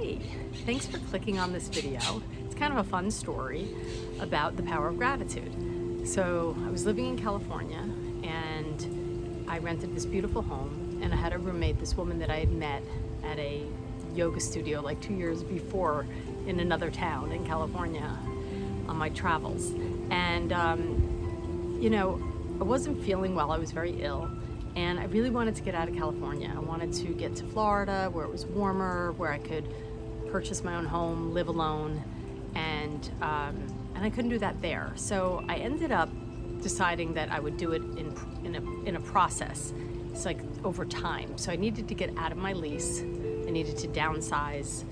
Hey, thanks for clicking on this video. It's kind of a fun story about the power of gratitude. So I was living in California and I rented this beautiful home, and I had a roommate, this woman that I had met at a yoga studio like 2 years before in another town in California on my travels. And I wasn't feeling well. I was very ill. And I really wanted to get out of California. I wanted to get to Florida where it was warmer, where I could purchase my own home, live alone, and I couldn't do that there. So I ended up deciding that I would do it in a process. It's like over time. So I needed to get out of my lease. I needed to downsize.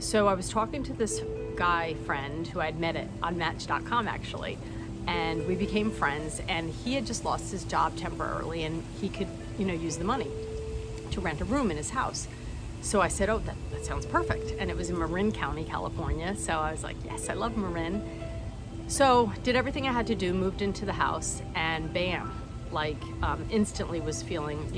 So I was talking to this guy friend who I'd met on Match.com actually. And we became friends, and he had just lost his job temporarily, and he could, use the money to rent a room in his house. So I said, oh, that sounds perfect. And it was in Marin County, California. So I was like, yes, I love Marin. So did everything I had to do, moved into the house, and bam, instantly was feeling,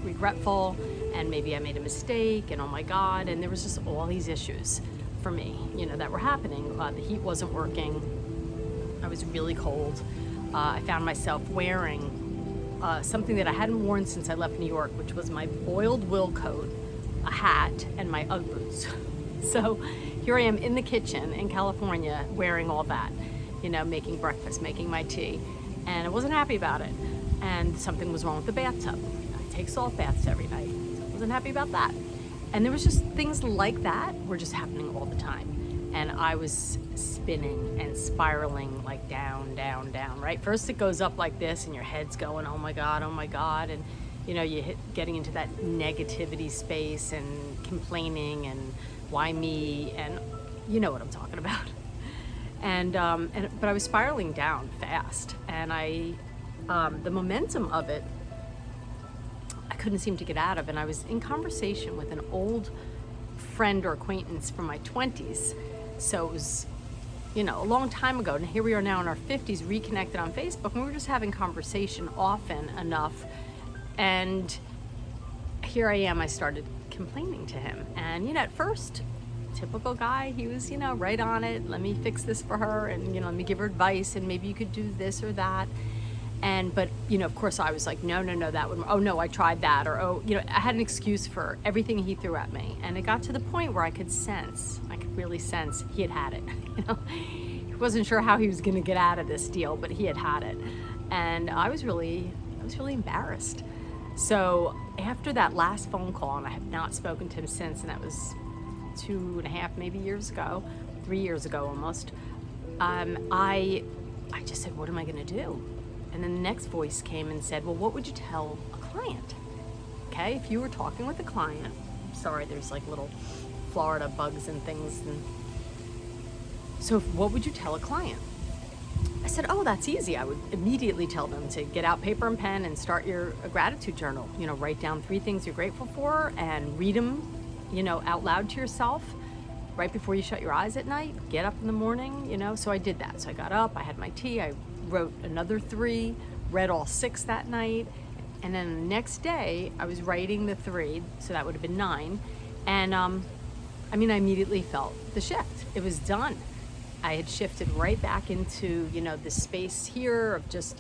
regretful, and maybe I made a mistake, and oh my God. And there was just all these issues for me, that were happening. The heat wasn't working. I was really cold. I found myself wearing something that I hadn't worn since I left New York, which was my boiled wool coat, a hat, and my Ugg boots. So here I am in the kitchen in California wearing all that, making breakfast, making my tea, and I wasn't happy about it. And something was wrong with the bathtub. I take salt baths every night. So I wasn't happy about that. And there was just things like that were just happening all the time. And I was spinning and spiraling like down, down, down, right? First it goes up like this and your head's going, oh my God. And you getting into that negativity space and complaining and why me, and you know what I'm talking about. But I was spiraling down fast, and the momentum of it, I couldn't seem to get out of. And I was in conversation with an old friend or acquaintance from my 20s. So it was, a long time ago, and here we are now in our 50s, reconnected on Facebook, and we were just having conversation often enough. And here I am, I started complaining to him. And, at first, typical guy, he was, right on it. Let me fix this for her, and, let me give her advice, and maybe you could do this or that. But of course I was like, no, that would, oh no, I tried that, or, I had an excuse for everything he threw at me. And it got to the point where I could really sense he had it. He wasn't sure how he was going to get out of this deal, but he had it. And I was really embarrassed. So after that last phone call, and I have not spoken to him since, and that was 2.5, maybe years ago, 3 years ago almost, I just said, what am I going to do? And then the next voice came and said, well, what would you tell a client? Okay, if you were talking with a client, sorry, there's like little Florida bugs and things. And so what would you tell a client? I said, oh, that's easy. I would immediately tell them to get out paper and pen and start a gratitude journal. Write down 3 things you're grateful for and read them, out loud to yourself right before you shut your eyes at night. Get up in the morning, So I did that. So I got up, I had my tea, I wrote another 3, read all 6 that night. And then the next day I was writing the 3, so that would have been 9. And I immediately felt the shift. It was done. I had shifted right back into, this space here of just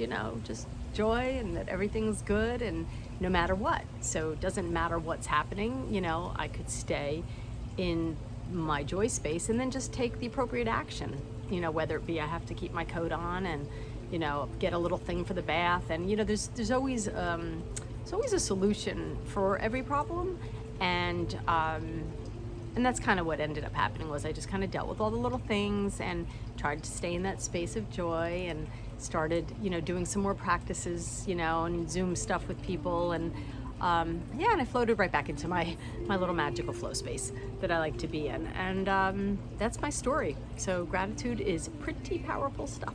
joy, and that everything's good, and no matter what. So it doesn't matter what's happening, I could stay in my joy space and then just take the appropriate action, whether it be I have to keep my coat on and, get a little thing for the bath. And, there's always a solution for every problem. And that's kind of what ended up happening, was I just kind of dealt with all the little things and tried to stay in that space of joy, and started, doing some more practices, and Zoom stuff with people. And and I floated right back into my little magical flow space that I like to be in. And that's my story. So gratitude is pretty powerful stuff.